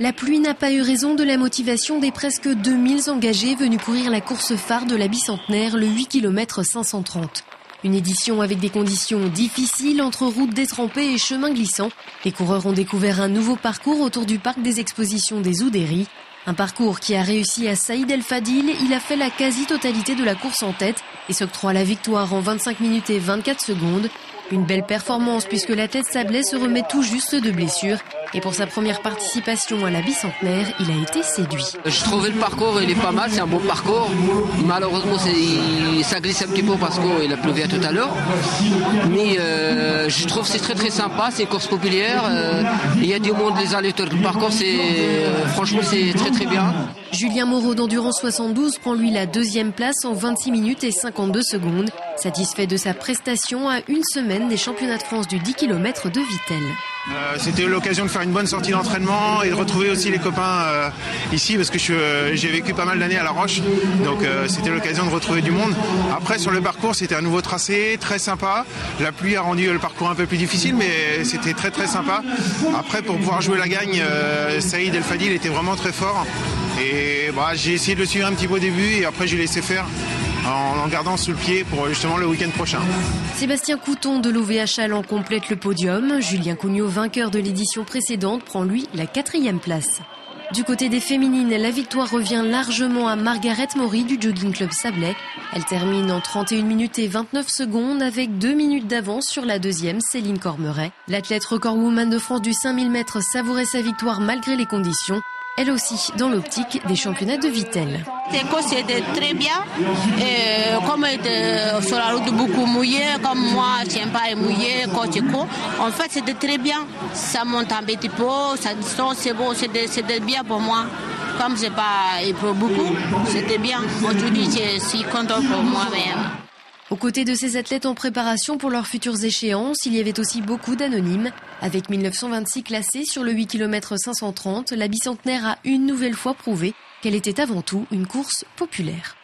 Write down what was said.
La pluie n'a pas eu raison de la motivation des presque 2000 engagés venus courir la course phare de la bicentenaire, le 8 km 530. Une édition avec des conditions difficiles entre routes détrempées et chemins glissants. Les coureurs ont découvert un nouveau parcours autour du parc des expositions des Oudéries. Un parcours qui a réussi à Saïd El Fadil. Il a fait la quasi-totalité de la course en tête et s'octroie la victoire en 25 minutes et 24 secondes. Une belle performance puisque l'athlète sablais se remet tout juste de blessure. Et pour sa première participation à la bicentenaire, il a été séduit. Je trouvais le parcours, il est pas mal, c'est un bon parcours. Malheureusement, ça glisse un petit peu parce qu'il a plu tout à l'heure. Mais je trouve que c'est très très sympa, c'est une course populaire. Il y a du monde, les allées, le parcours, franchement, c'est très très bien. Julien Moreau d'Endurance 72 prend lui la deuxième place en 26 minutes et 52 secondes. Satisfait de sa prestation à une semaine des championnats de France du 10 km de Vittel. C'était l'occasion de faire une bonne sortie d'entraînement et de retrouver aussi les copains ici parce que j'ai vécu pas mal d'années à La Roche, donc c'était l'occasion de retrouver du monde. Après sur le parcours c'était un nouveau tracé, très sympa. La pluie a rendu le parcours un peu plus difficile mais c'était très très sympa. Après pour pouvoir jouer la gagne, Saïd El Fadil était vraiment très fort et j'ai essayé de le suivre un petit peu au début et après j'ai laissé faire en gardant sous le pied pour justement le week-end prochain. Sébastien Couton de l'OVH Allan complète le podium. Julien Cugnot, vainqueur de l'édition précédente, prend lui la 4e place. Du côté des féminines, la victoire revient largement à Margaret Maury du Jogging Club Sablais. Elle termine en 31 minutes et 29 secondes avec 2 minutes d'avance sur la deuxième, Céline Cormeret. L'athlète recordwoman de France du 5000 mètres savourait sa victoire malgré les conditions. Elle aussi dans l'optique des championnats de Vittel. C'était très bien. Et comme sur la route beaucoup mouillé, comme moi je n'aime pas mouillé, en fait c'était très bien. Ça monte un petit peu, ça descend, c'est bon, c'était bien pour moi. Comme c'est pas, il pleut beaucoup, c'était bien. Aujourd'hui je suis contente pour moi-même. Aux côtés de ces athlètes en préparation pour leurs futures échéances, il y avait aussi beaucoup d'anonymes. Avec 1926 classés sur le 8 km 530, la bicentenaire a une nouvelle fois prouvé qu'elle était avant tout une course populaire.